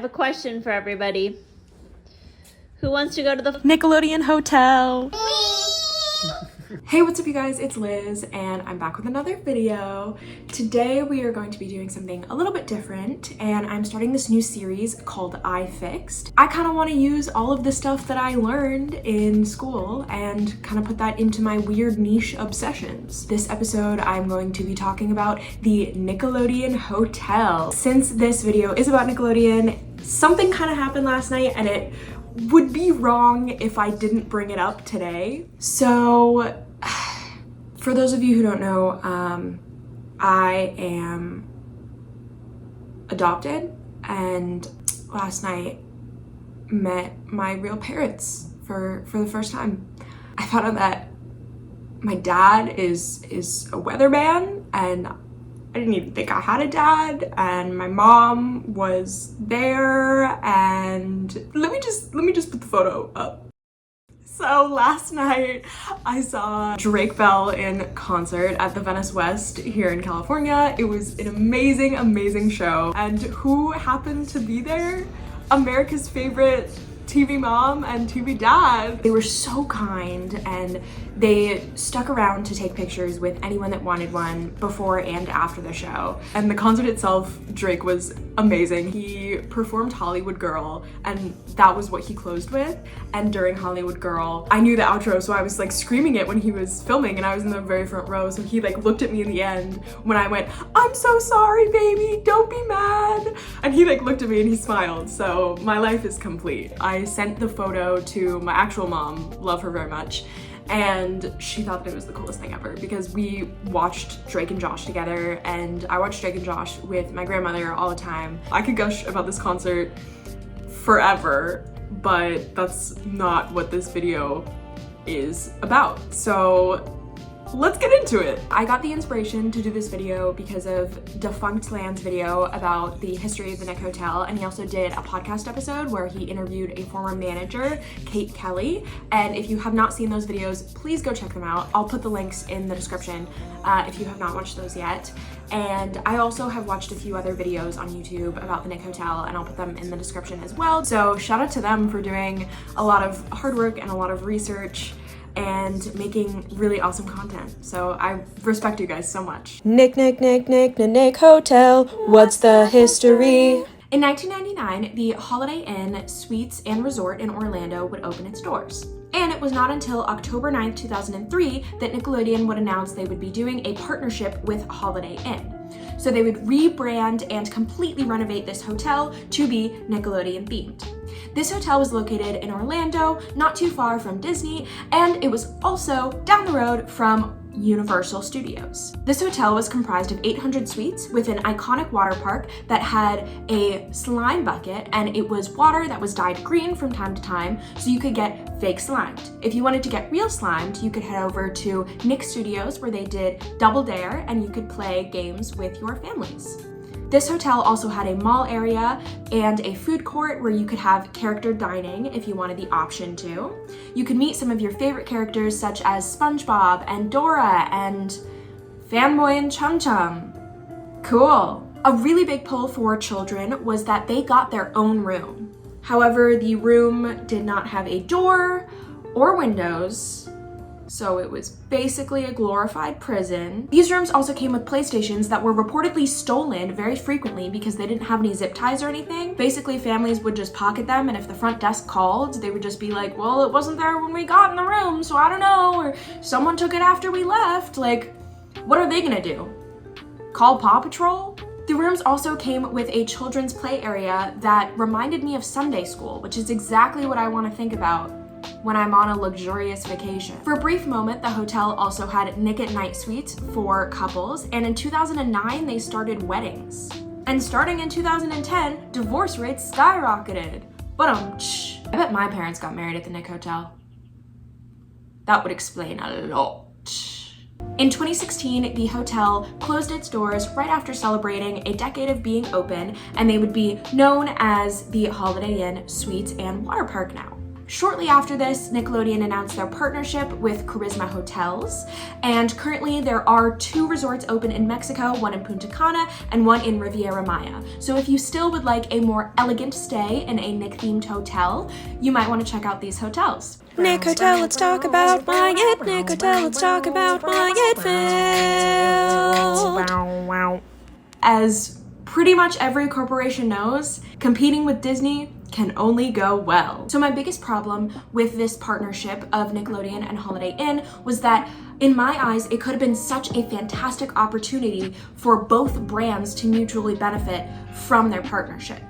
have a question for everybody. Who wants to go to the Nickelodeon hotel? Hey, what's up you guys? It's Liz and I'm back with another video. Today we are going to be doing something a little bit different and I'm starting this new series called I Fixed. I kind of want to use all of the stuff that I learned in school and kind of put that into my weird niche obsessions. This episode I'm going to be talking about the Nickelodeon hotel. Since this video is about Nickelodeon, something kind of happened last night and it would be wrong if I didn't bring it up today. So for those of you who don't know, I am adopted and last night met my real parents for the first time. I found out that my dad is a weatherman and I didn't even think I had a dad, and my mom was there, and let me just put the photo up. So last night I saw Drake Bell in concert at the Venice West here in California. It was an amazing show. And who happened to be there? America's favorite TV mom and TV dad. They were so kind and they stuck around to take pictures with anyone that wanted one before and after the show. And the concert itself, Drake was amazing. He performed Hollywood Girl and that was what he closed with. And during Hollywood Girl, I knew the outro, so I was like screaming it when he was filming and I was in the very front row. So he like looked at me in the end when I went, "I'm so sorry, baby, don't be mad." And he like looked at me and he smiled. So my life is complete. I sent the photo to my actual mom, love her very much, and she thought that it was the coolest thing ever because we watched Drake and Josh together and I watched Drake and Josh with my grandmother all the time. I could gush about this concert forever, but that's not what this video is about. So let's get into it. I got the inspiration to do this video because of Defunct Land's video about the history of the Nick Hotel, and he also did a podcast episode where he interviewed a former manager, Kate Kelly, and if you have not seen those videos, please go check them out. I'll put the links in the description if you have not watched those yet. And I also have watched a few other videos on YouTube about the Nick Hotel and I'll put them in the description as well. So shout out to them for doing a lot of hard work and a lot of research and making really awesome content. So I respect you guys so much. Nick Hotel, what's the history? In 1999, the Holiday Inn Suites and Resort in Orlando would open its doors. And it was not until October 9th, 2003 that Nickelodeon would announce they would be doing a partnership with Holiday Inn. So they would rebrand and completely renovate this hotel to be Nickelodeon themed. This hotel was located in Orlando, not too far from Disney, and it was also down the road from Universal Studios. This hotel was comprised of 800 suites with an iconic water park that had a slime bucket, and it was water that was dyed green from time to time so you could get fake slimed. If you wanted to get real slimed, you could head over to Nick Studios where they did Double Dare and you could play games with your families. This hotel also had a mall area and a food court where you could have character dining if you wanted the option to. You could meet some of your favorite characters such as SpongeBob and Dora and Fanboy and Chum Chum. Cool. A really big pull for children was that they got their own room. However, the room did not have a door or windows, so it was basically a glorified prison. These rooms also came with PlayStations that were reportedly stolen very frequently because they didn't have any zip ties or anything. Basically, families would just pocket them, and if the front desk called, they would just be like, "Well, it wasn't there when we got in the room, so I don't know," or "Someone took it after we left." Like, what are they gonna do? Call Paw Patrol? The rooms also came with a children's play area that reminded me of Sunday school, which is exactly what I want to think about when I'm on a luxurious vacation. For a brief moment, the hotel also had Nick at Night suites for couples, and in 2009, they started weddings. And starting in 2010, divorce rates skyrocketed. But I bet my parents got married at the Nick Hotel. That would explain a lot. In 2016, the hotel closed its doors right after celebrating a decade of being open, and they would be known as the Holiday Inn Suites and Water Park now. Shortly after this, Nickelodeon announced their partnership with Charisma Hotels, and currently there are 2 resorts open in Mexico, one in Punta Cana and one in Riviera Maya. So if you still would like a more elegant stay in a Nick-themed hotel, you might want to check out these hotels. Nick Hotel, let's talk about my it. Nick Hotel, let's talk about my it film. As pretty much every corporation knows, competing with Disney can only go well. So my biggest problem with this partnership of Nickelodeon and Holiday Inn was that, in my eyes, it could have been such a fantastic opportunity for both brands to mutually benefit from their partnership.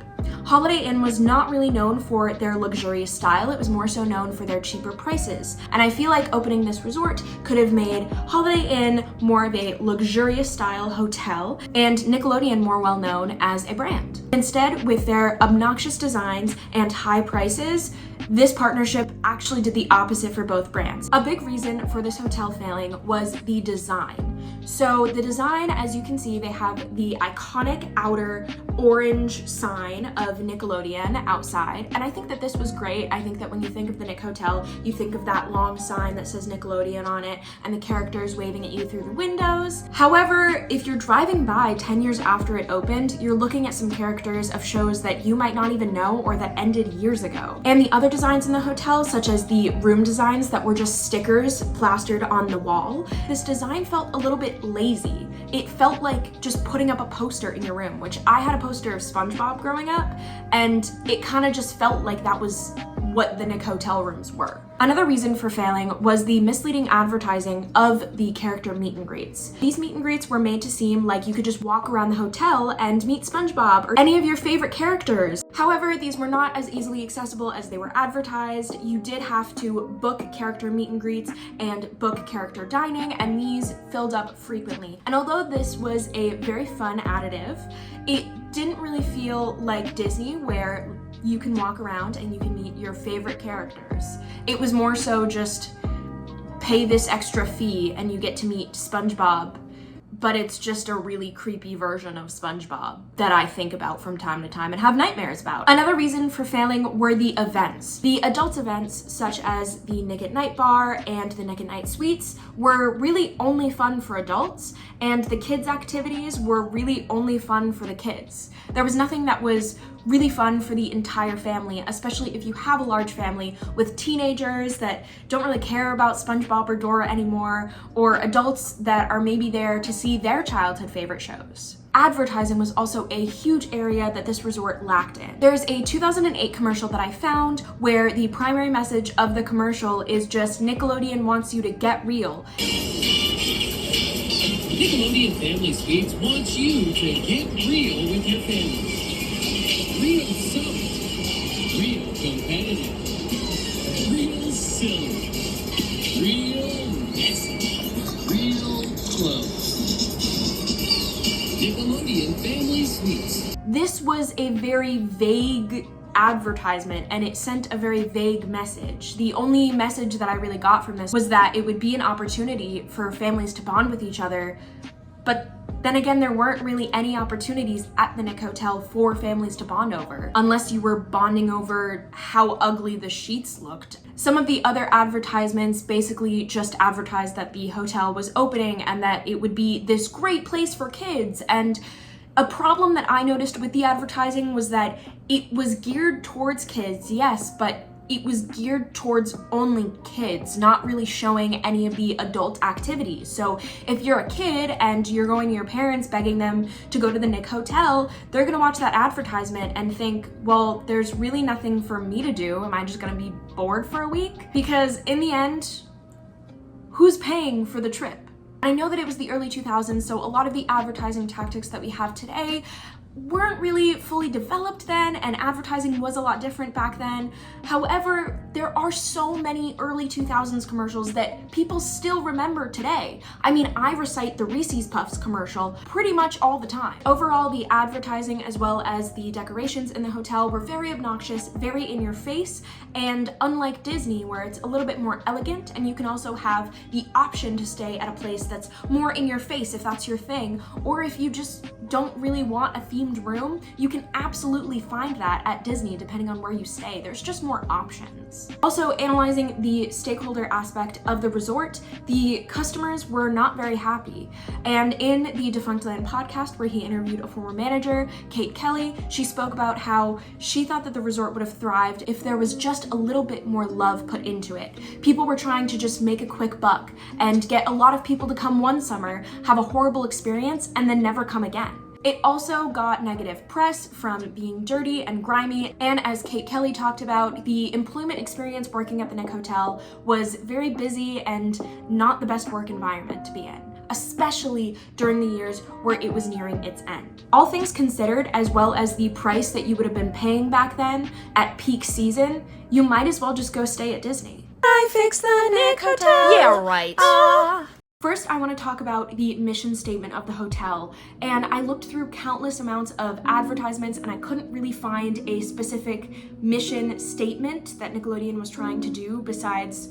Holiday Inn was not really known for their luxurious style, it was more so known for their cheaper prices. And I feel like opening this resort could have made Holiday Inn more of a luxurious style hotel and Nickelodeon more well known as a brand. Instead, with their obnoxious designs and high prices, this partnership actually did the opposite for both brands. A big reason for this hotel failing was the design. So the design, as you can see, they have the iconic outer orange sign of Nickelodeon outside, and I think that this was great. I think that when you think of the Nick Hotel, you think of that long sign that says Nickelodeon on it and the characters waving at you through the windows. However, if you're driving by 10 years after it opened, you're looking at some characters of shows that you might not even know or that ended years ago. And the other designs in the hotel, such as the room designs that were just stickers plastered on the wall, this design felt a little bit lazy. It felt like just putting up a poster in your room, which I had a poster of SpongeBob growing up, and it kind of just felt like that was what the Nick hotel rooms were. Another reason for failing was the misleading advertising of the character meet and greets. These meet and greets were made to seem like you could just walk around the hotel and meet SpongeBob or any of your favorite characters. However, these were not as easily accessible as they were advertised. You did have to book character meet and greets and book character dining, and these filled up frequently. And although this was a very fun additive, it didn't really feel like Disney, where you can walk around and you can meet your favorite characters. It was more so just pay this extra fee and you get to meet SpongeBob, but it's just a really creepy version of SpongeBob that I think about from time to time and have nightmares about. Another reason for failing were the events. The adult events, such as the Nick at Night bar and the Nick at Night suites, were really only fun for adults, and the kids' activities were really only fun for the kids. There was nothing that was really fun for the entire family, especially if you have a large family with teenagers that don't really care about SpongeBob or Dora anymore, or adults that are maybe there to see their childhood favorite shows. Advertising was also a huge area that this resort lacked in. There's a 2008 commercial that I found where the primary message of the commercial is just Nickelodeon wants you to get real. Nickelodeon Family Suites wants you to get real with your family. Real soft, real competitive, real silly, real messy, real close. Nickelodeon Family Suites. This was a very vague advertisement, and it sent a very vague message. The only message that I really got from this was that it would be an opportunity for families to bond with each other, but then again, there weren't really any opportunities at the Nick Hotel for families to bond over, unless you were bonding over how ugly the sheets looked. Some of the other advertisements basically just advertised that the hotel was opening and that it would be this great place for kids. And a problem that I noticed with the advertising was that it was geared towards kids, yes, but it was geared towards only kids, not really showing any of the adult activities. So if you're a kid and you're going to your parents begging them to go to the Nick Hotel, they're gonna watch that advertisement and think, well, there's really nothing for me to do. Am I just gonna be bored for a week? Because in the end, who's paying for the trip? I know that it was the early 2000s, so a lot of the advertising tactics that we have today weren't really fully developed then, and advertising was a lot different back then. However, there are so many early 2000s commercials that people still remember today. I mean, I recite the Reese's Puffs commercial pretty much all the time. Overall, the advertising as well as the decorations in the hotel were very obnoxious, very in your face, and unlike Disney, where it's a little bit more elegant, and you can also have the option to stay at a place that's more in your face if that's your thing, or if you just don't really want a themed room, you can absolutely find that at Disney depending on where you stay. There's just more options. experience. Also, analyzing the stakeholder aspect of the resort, the customers were not very happy. And in the Defunctland podcast, where he interviewed a former manager, Kate Kelly, she spoke about how she thought that the resort would have thrived if there was just a little bit more love put into it. People were trying to just make a quick buck and get a lot of people to come one summer, have a horrible experience, and then never come again. It also got negative press from being dirty and grimy, and as Kate Kelly talked about, the employment experience working at the Nick Hotel was very busy and not the best work environment to be in, especially during the years where it was nearing its end. All things considered, as well as the price that you would have been paying back then at peak season, you might as well just go stay at Disney. I fixed the Nick Hotel. Yeah, right. First, I want to talk about the mission statement of the hotel, and I looked through countless amounts of advertisements and I couldn't really find a specific mission statement that Nickelodeon was trying to do besides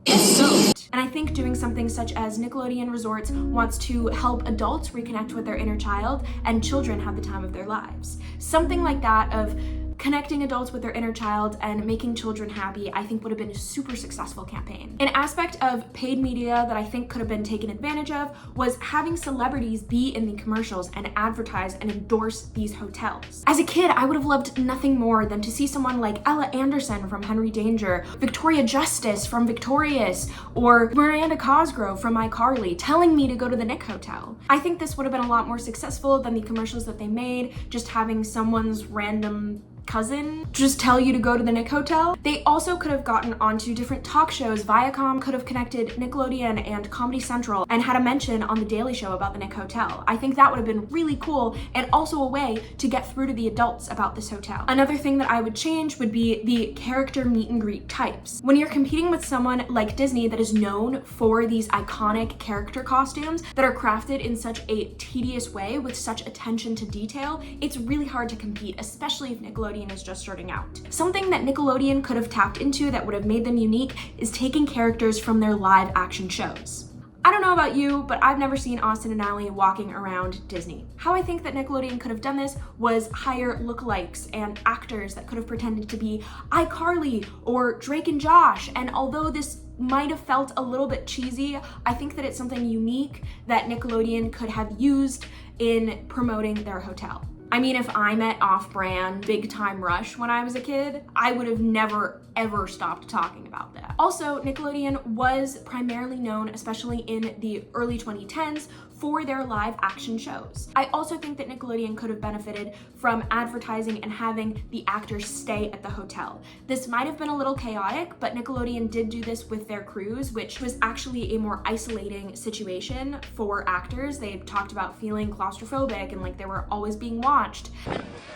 and I think doing something such as Nickelodeon Resorts wants to help adults reconnect with their inner child and children have the time of their lives. Something like that of connecting adults with their inner child and making children happy, I think would have been a super successful campaign. An aspect of paid media that I think could have been taken advantage of was having celebrities be in the commercials and advertise and endorse these hotels. As a kid, I would have loved nothing more than to see someone like Ella Anderson from Henry Danger, Victoria Justice from Victorious, or Miranda Cosgrove from iCarly telling me to go to the Nick Hotel. I think this would have been a lot more successful than the commercials that they made, just having someone's random cousin just tell you to go to the Nick Hotel. They also could have gotten onto different talk shows. Viacom could have connected Nickelodeon and Comedy Central and had a mention on The Daily Show about the Nick Hotel. I think that would have been really cool and also a way to get through to the adults about this hotel. Another thing that I would change would be the character meet and greet types. When you're competing with someone like Disney that is known for these iconic character costumes that are crafted in such a tedious way with such attention to detail, it's really hard to compete, especially if Nickelodeon is just starting out. Something that Nickelodeon could have tapped into that would have made them unique is taking characters from their live action shows. I don't know about you, but I've never seen Austin and Ally walking around Disney. How I think that Nickelodeon could have done this was hire lookalikes and actors that could have pretended to be iCarly or Drake and Josh, and although this might have felt a little bit cheesy, I think that it's something unique that Nickelodeon could have used in promoting their hotel. I mean, if I met off-brand Big Time Rush when I was a kid, I would have never ever stopped talking about that. Also, Nickelodeon was primarily known, especially in the early 2010s, for their live action shows. I also think that Nickelodeon could have benefited from advertising and having the actors stay at the hotel. This might have been a little chaotic, but Nickelodeon did do this with their cruise, which was actually a more isolating situation for actors. They talked about feeling claustrophobic and like they were always being watched.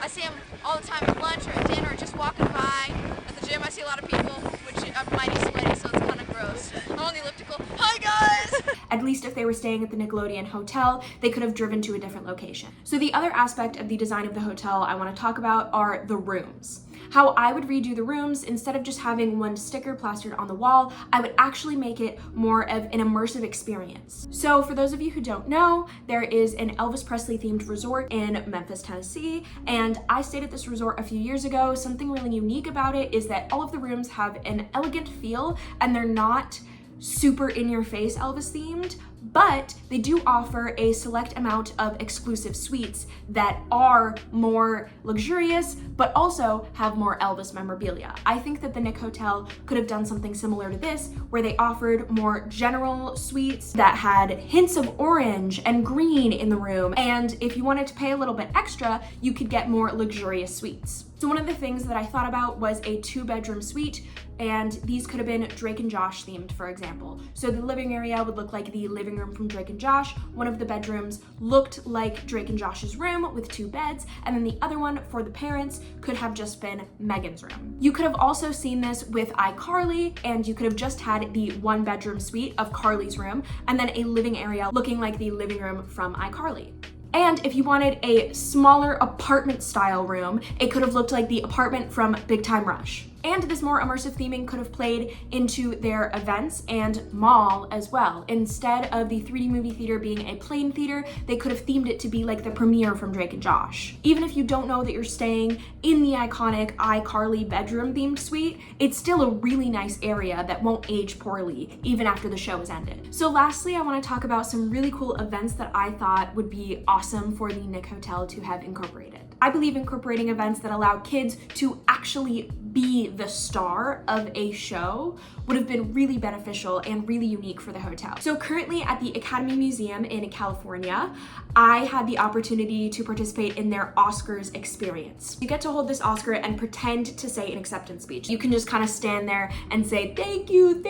I see them all the time at lunch or at dinner, just walking by. At the gym, I see a lot of people, which I'm mighty sweaty, so it's kind of gross. I'm on the elliptical. Hi, guys! At least if they were staying at the Nickelodeon hotel, they could have driven to a different location. So the other aspect of the design of the hotel I want to talk about are the rooms. How I would redo the rooms, instead of just having one sticker plastered on the wall, I would actually make it more of an immersive experience. So for those of you who don't know, there is an Elvis Presley themed resort in Memphis, Tennessee, and I stayed at this resort a few years ago. Something really unique about it is that all of the rooms have an elegant feel and they're not super in-your-face Elvis themed, but they do offer a select amount of exclusive suites that are more luxurious, but also have more Elvis memorabilia. I think that the Nick Hotel could have done something similar to this, where they offered more general suites that had hints of orange and green in the room, and if you wanted to pay a little bit extra, you could get more luxurious suites. So one of the things that I thought about was a 2-bedroom suite, and these could have been Drake and Josh themed, for example. So the living area would look like the living room from Drake and Josh. One of the bedrooms looked like Drake and Josh's room with 2 beds, and then the other one for the parents could have just been Megan's room. You could have also seen this with iCarly, and you could have just had the 1-bedroom suite of Carly's room, and then a living area looking like the living room from iCarly. And if you wanted a smaller apartment style room, it could have looked like the apartment from Big Time Rush. And this more immersive theming could have played into their events and mall as well. Instead of the 3D movie theater being a plain theater, they could have themed it to be like the premiere from Drake and Josh. Even if you don't know that you're staying in the iconic iCarly bedroom themed suite, it's still a really nice area that won't age poorly even after the show has ended. So lastly, I want to talk about some really cool events that I thought would be awesome for the Nick Hotel to have incorporated. I believe incorporating events that allow kids to actually be the star of a show would have been really beneficial and really unique for the hotel. So currently at the Academy Museum in California, I had the opportunity to participate in their Oscars experience. You get to hold this Oscar and pretend to say an acceptance speech. You can just kind of stand there and say, thank you,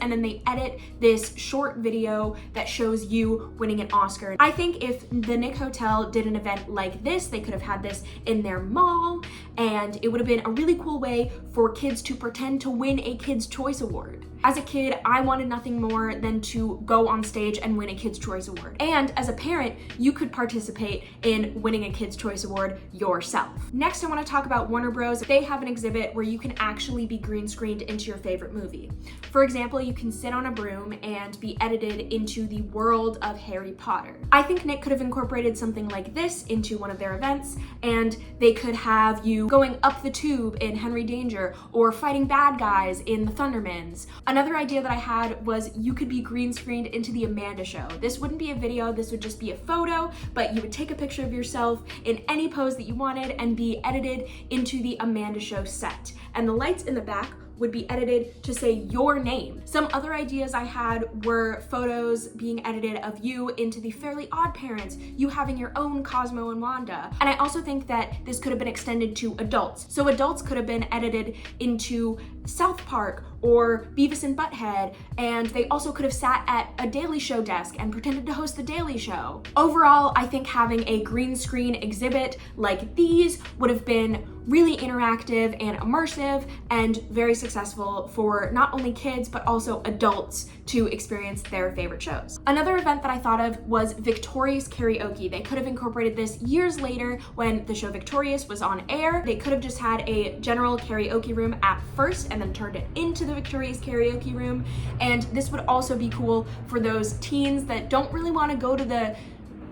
and then they edit this short video that shows you winning an Oscar. I think if the Nick Hotel did an event like this, they could have had this in their mall, and it would have been a really cool way for kids to pretend to win a Kids' Choice Award. As a kid, I wanted nothing more than to go on stage and win a Kids' Choice Award. And as a parent, you could participate in winning a Kids' Choice Award yourself. Next, I want to talk about Warner Bros. They have an exhibit where you can actually be green screened into your favorite movie. For example, you can sit on a broom and be edited into the world of Harry Potter. I think Nick could have incorporated something like this into one of their events, and they could have you going up the tube in Henry Danger or fighting bad guys in the Thundermans. Another idea that I had was you could be green screened into the Amanda Show. This wouldn't be a video, this would just be a photo, but you would take a picture of yourself in any pose that you wanted and be edited into the Amanda Show set. And the lights in the back would be edited to say your name. Some other ideas I had were photos being edited of you into the Fairly Odd Parents, you having your own Cosmo and Wanda. And I also think that this could have been extended to adults. So adults could have been edited into South Park or Beavis and Butthead, and they also could have sat at a Daily Show desk and pretended to host the Daily Show. Overall, I think having a green screen exhibit like these would have been really interactive and immersive and very successful for not only kids but also adults to experience their favorite shows. Another event that I thought of was Victorious Karaoke. They could have incorporated this years later when the show Victorious was on air. They could have just had a general karaoke room at first and then turned it into the Victorious Karaoke room. And this would also be cool for those teens that don't really want to go to the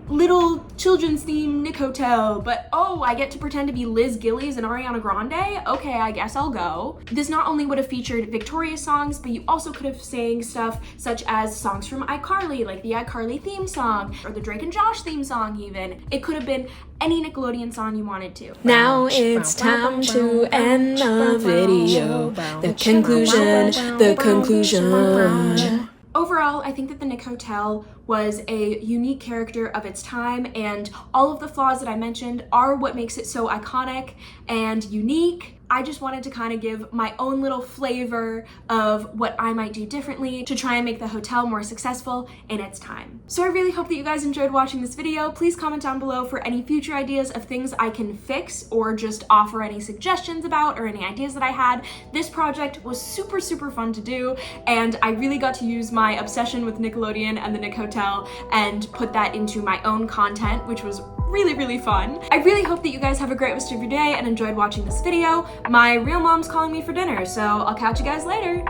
little children's themed Nick Hotel, but oh, I get to pretend to be Liz Gillies and Ariana Grande? Okay, I guess I'll go. This not only would have featured Victoria songs, but you also could have sang stuff such as songs from iCarly, like the iCarly theme song, or the Drake and Josh theme song even. It could have been any Nickelodeon song you wanted to. Now it's time to end the video. The conclusion. Overall, I think that the Nick Hotel was a unique character of its time, and all of the flaws that I mentioned are what makes it so iconic and unique. I just wanted to kind of give my own little flavor of what I might do differently to try and make the hotel more successful in its time. So I really hope that you guys enjoyed watching this video. Please comment down below for any future ideas of things I can fix or just offer any suggestions about or any ideas that I had. This project was super, super fun to do, and I really got to use my obsession with Nickelodeon and the Nick Hotel and put that into my own content, which was really, really fun. I really hope that you guys have a great rest of your day and enjoyed watching this video. My real mom's calling me for dinner, so I'll catch you guys later.